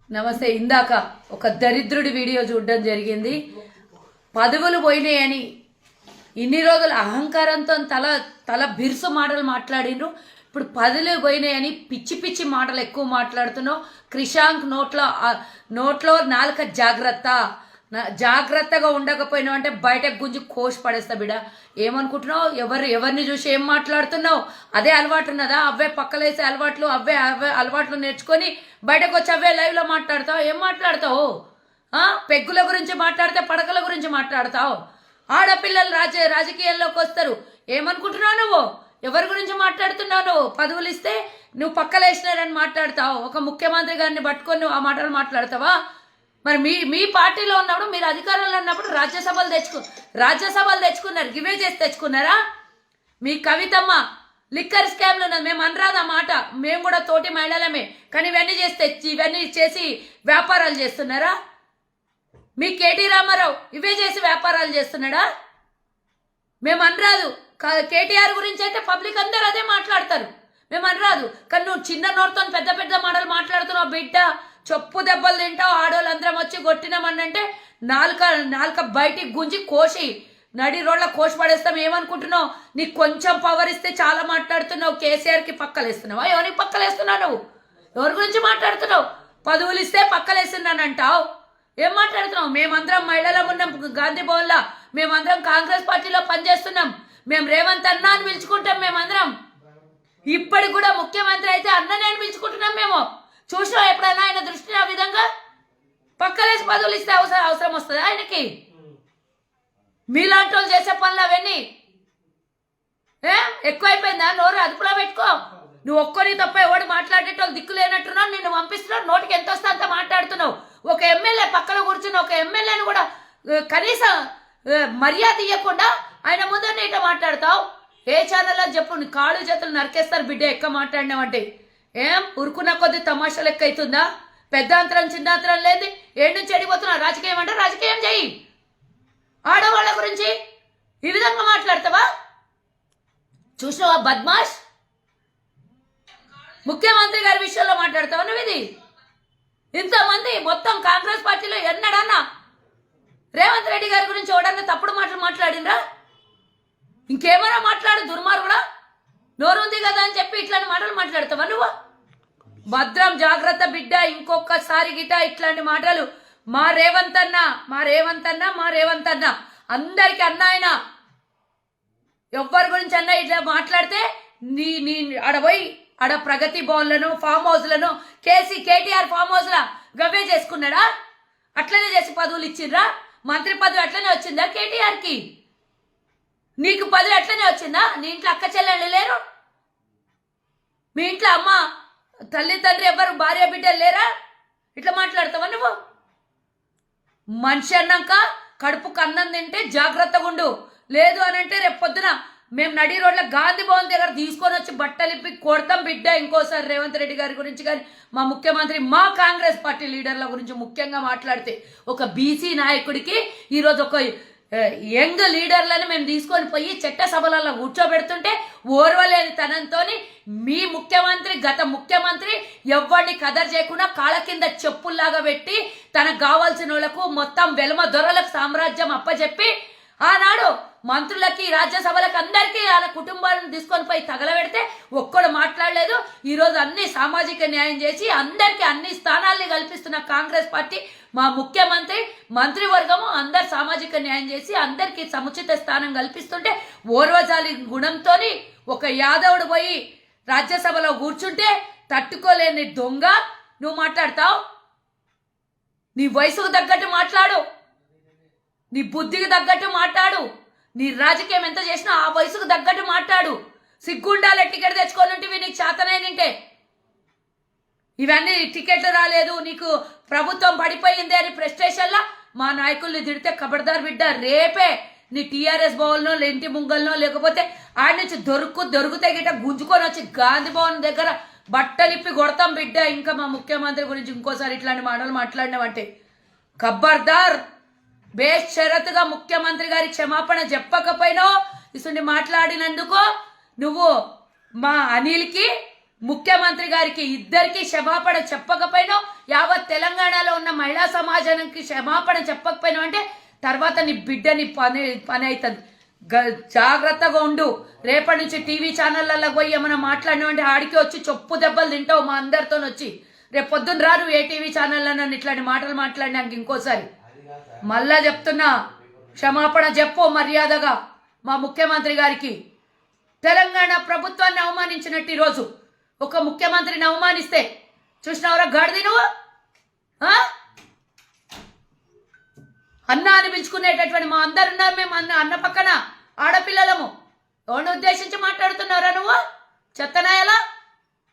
నమస్తే. ఇందాక ఒక దరిద్రుడి వీడియో చూడడం జరిగింది. పదవులు పోయినాయని ఇన్ని రోజులు అహంకారంతో తల తల బిరుసు మాటలు మాట్లాడిండ్రు. ఇప్పుడు పదవులు పోయినాయని పిచ్చి పిచ్చి మాటలు ఎక్కువ మాట్లాడుతున్నావు. క్రిషాంక్ నోట్లో నాలుక జాగ్రత్తగా ఉండకపోయినావు అంటే బయటకు గుంజి కోసి పడేస్తా బిడ. ఏమనుకుంటున్నావు? ఎవరిని చూసి ఏం మాట్లాడుతున్నావు? అదే అలవాటు ఉన్నదా? అవే పక్కలేసే అలవాట్లు, అవే అలవాట్లు నేర్చుకొని బయటకు వచ్చి అవే లైవ్లో మాట్లాడతావు. ఏం మాట్లాడతావు? పెగ్గుల గురించి మాట్లాడితే పడకల గురించి మాట్లాడతావు. ఆడపిల్లలు రాజకీయాల్లోకి వస్తారు. ఏమనుకుంటున్నావు నువ్వు? ఎవరి గురించి మాట్లాడుతున్నావు నువ్వు? పదవులు ఇస్తే నువ్వు పక్కలేసినారని మాట్లాడతావు. ఒక ముఖ్యమంత్రి గారిని పట్టుకొని నువ్వు ఆ మాటలు మాట్లాడతావా? మరి మీ పార్టీలో ఉన్నప్పుడు, మీరు అధికారంలో ఉన్నప్పుడు రాజ్యసభలు తెచ్చుకున్నారు. గివే చేసి తెచ్చుకున్నారా? మీ కవితమ్మ లిక్కర్ స్కామ్లు ఉన్నది. మేము అనరాదు ఆ మాట. మేము కూడా తోటి మహిళలమే. కానీ ఇవన్నీ చేసి వ్యాపారాలు చేస్తున్నారా? మీ కేటీ రామారావు ఇవే చేసి వ్యాపారాలు చేస్తున్నాడా? మేము అనరాదు. కేటీఆర్ గురించి అయితే పబ్లిక్ అందరూ అదే మాట్లాడతారు. మేము అనరాదు. కానీ నువ్వు చిన్న నోటితో పెద్ద పెద్ద మాటలు మాట్లాడుతున్నావు బిడ్డ. చెప్పు దెబ్బలు తింటావు. ఆడోళ్ళందరం వచ్చి కొట్టినామనంటే నాలుక బయటికి గుంజి కోసి నడి రోడ్ల కోసి పడేస్తాం. ఏమనుకుంటున్నావు? నీకు కొంచెం పవర్ ఇస్తే చాలా మాట్లాడుతున్నావు. కేసీఆర్కి పక్కలేస్తున్నావా? ఎవరికి పక్కలేస్తున్నావు నువ్వు? ఎవరి గురించి మాట్లాడుతున్నావు? పదవులు ఇస్తే పక్కలేస్తున్నానంటావు. ఏం మాట్లాడుతున్నావు? మేమందరం మహిళలం ఉన్నాం గాంధీ భవన్లో. మేమందరం కాంగ్రెస్ పార్టీలో పనిచేస్తున్నాం. మేము రేవంత్ అన్న అని పిలుచుకుంటాం. మేమందరం ఇప్పటికి కూడా ముఖ్యమంత్రి అయితే అన్ననే అని పిలుచుకుంటున్నాం. మేము చూసినా ఎప్పుడైనా ఆయన దృష్టిని ఆ విధంగా పక్కలేసి పదవులు ఇస్తే అవసరం వస్తుంది ఆయనకి? మీలాంటి వాళ్ళు చేసే పనులు అవన్నీ ఎక్కువైపోయిందా? నోరు అదుపులో పెట్టుకో. నువ్వు ఒక్కరి తప్ప ఎవడు మాట్లాడేటోళ్ళు దిక్కు లేనట్టున్నావు. నిన్ను పంపిస్తున్నావు. నోటికి ఎంత వస్తే అంత మాట్లాడుతున్నావు. ఒక ఎమ్మెల్యే పక్కన కూర్చుని ఒక ఎమ్మెల్యేని కూడా కనీసం మర్యాద ఇవ్వకుండా ఆయన ముందర ఇట్లా మాట్లాడతావు. ఏ ఛానల్లో చెప్పు? నీ కాళ్ళు చేతులు నరికేస్తారు బిడ్డ ఎక్కువ మాట్లాడినావంటే. ఏం ఉరుకున్న కొద్ది తమాషా లెక్క అవుతుందా? పెద్దాంతరం చిన్నాంతరం లేదు. ఏడు నుంచి చెడిపోతున్నా. రాజకీయం అంటే రాజకీయం చెయ్యి. ఆడవాళ్ళ గురించి ఈ విధంగా మాట్లాడతావా? చూసినావా బద్మాష్? ముఖ్యమంత్రి గారి విషయంలో మాట్లాడతావా నువ్వు? ఇది ఇంతమంది మొత్తం కాంగ్రెస్ పార్టీలో ఎన్నడన్నా రేవంత్ రెడ్డి గారి గురించి ఎవడన్నా తప్పుడు మాటలు మాట్లాడినరా? ఇంకేమైనా మాట్లాడు దుర్మార్గుడా. నోరుంది కదా అని చెప్పి ఇట్లాంటి మాటలు మాట్లాడతావా నువ్వు? భద్రం జాగ్రత్త బిడ్డ. ఇంకొకసారి గిట ఇట్లాంటి మాటలు మా రేవంత్ అన్న అందరికి అన్న ఆయన ఎవ్వరి గురించి అన్న ఇట్లా మాట్లాడితే నీ ఆడపోయి ఆడ ప్రగతి భవన్లను ఫామ్ హౌస్లను కేటీఆర్ ఫామ్ హౌస్లా గవ్వే చేసుకున్నాడా? అట్లనే చేసి పదవులు ఇచ్చిండ్రా? మంత్రి పదవి అట్లనే వచ్చిందా కేటీఆర్కి? నీకు పదవి అట్లనే వచ్చిందా? నీ ఇంట్లో అక్క చెల్లెళ్ళు లేరు? మీ ఇంట్లో అమ్మ తల్లి తండ్రి ఎవరు భార్య బిడ్డలు లేరా? ఇట్లా మాట్లాడతావా నువ్వు? మనిషి అన్నాక కడుపుకు అన్నం తింటే జాగ్రత్తగా ఉండు. లేదు అని అంటే రేపు పొద్దున మేము నడి రోడ్ల గాంధీ భవన్ దగ్గర తీసుకొని వచ్చి బట్టలిప్పి కొడతాం బిడ్డ. ఇంకోసారి రేవంత్ రెడ్డి గారి గురించి కానీ మా ముఖ్యమంత్రి మా కాంగ్రెస్ పార్టీ లీడర్ల గురించి ముఖ్యంగా మాట్లాడితే, ఒక బీసీ నాయకుడికి ఈరోజు ఒక యంగ్ లీడర్లను మేము తీసుకొని పోయి చట్టసభలలో కూర్చోబెడుతుంటే ఓర్వలేని తనంతో మీ ముఖ్యమంత్రి, గత ముఖ్యమంత్రి ఎవరిని కదర్ చేయకుండా కాళ్ళ కింద చెప్పుల్లాగా పెట్టి తనకు కావాల్సిన వాళ్ళకు మొత్తం వెలమ దొరలకు సామ్రాజ్యం అప్పచెప్పి ఆనాడు మంత్రులకి రాజ్యసభలకు అందరికీ వాళ్ళ కుటుంబాలను తీసుకొని పోయి తగలబెడితే ఒక్కడు మాట్లాడలేదు. ఈరోజు అన్ని సామాజిక న్యాయం చేసి అందరికీ అన్ని స్థానాల్ని కల్పిస్తున్న కాంగ్రెస్ పార్టీ మా ముఖ్యమంత్రి మంత్రివర్గము అందరు సామాజిక న్యాయం చేసి అందరికీ సముచిత స్థానం కల్పిస్తుంటే ఓర్వజాలి గుణంతో ఒక యాదవుడు పోయి రాజ్యసభలో కూర్చుంటే తట్టుకోలేని దొంగ నువ్వు మాట్లాడతావు. నీ వయసుకు తగ్గట్టు మాట్లాడు. నీ బుద్ధికి తగ్గట్టు మాట్లాడు. నీ రాజకీయం ఎంత చేసినా ఆ వయసుకు తగ్గట్టు మాట్లాడు. సిగ్గుండాలే టికెట్ తెచ్చుకోనుంటివి నీకు చేతనైనంటే. ఇవన్నీ టికెట్లు రాలేదు, నీకు ప్రభుత్వం పడిపోయింది అని ప్రెస్టేషన్లా మా నాయకుల్ని తిడితే ఖబర్దార్ బిడ్డ. రేపే నీ టీఆర్ఎస్ భవన్లో ఇంటి ముంగల్నో లేకపోతే ఆడి నుంచి దొరికితే గిట్ట గుంజుకొని వచ్చి గాంధీ భవన్ దగ్గర బట్టలిప్పి కొడతాం బిడ్డ. ఇంకా మా ముఖ్యమంత్రి గురించి ఇంకోసారి ఇట్లాంటి మాటలు మాట్లాడినావంటే ఖబర్దార్. బేషరతుగా ముఖ్యమంత్రి గారి క్షమాపణ చెప్పకపోయినా ఇసుండి మాట్లాడినందుకు నువ్వు మా అనిల్కి ముఖ్యమంత్రి గారికి ఇద్దరికి క్షమాపణ చెప్పకపోయినా, యావత్ తెలంగాణలో ఉన్న మహిళా సమాజానికి క్షమాపణ చెప్పకపోయినా అంటే తర్వాత నీ బిడ్డని పని అవుతుంది. జాగ్రత్తగా ఉండు. రేపటి నుంచి టీవీ ఛానళ్ళల్లో పోయి ఏమైనా మాట్లాడినామంటే ఆడికి వచ్చి చొప్పు దెబ్బలు తింటావు మా అందరితో వచ్చి. రేపు పొద్దున్న రారు ఏ టీవీ ఛానల్లో నన్ను ఇట్లాంటి మాటలు మాట్లాడినాక ఇంకోసారి. మళ్ళా చెప్తున్నా, క్షమాపణ చెప్పు మర్యాదగా మా ముఖ్యమంత్రి గారికి. తెలంగాణ ప్రభుత్వాన్ని అవమానించినట్టు ఈరోజు ఒక ముఖ్యమంత్రిని అవమానిస్తే చూసినవరా గాడిది నువ్వు? అన్న అని పిలుచుకునేటటువంటి మా అందరున్నారు. మేము అన్న పక్కన ఆడపిల్లలము. ఎవరిని ఉద్దేశించి మాట్లాడుతున్నారా నువ్వు? చెత్తనాయలా?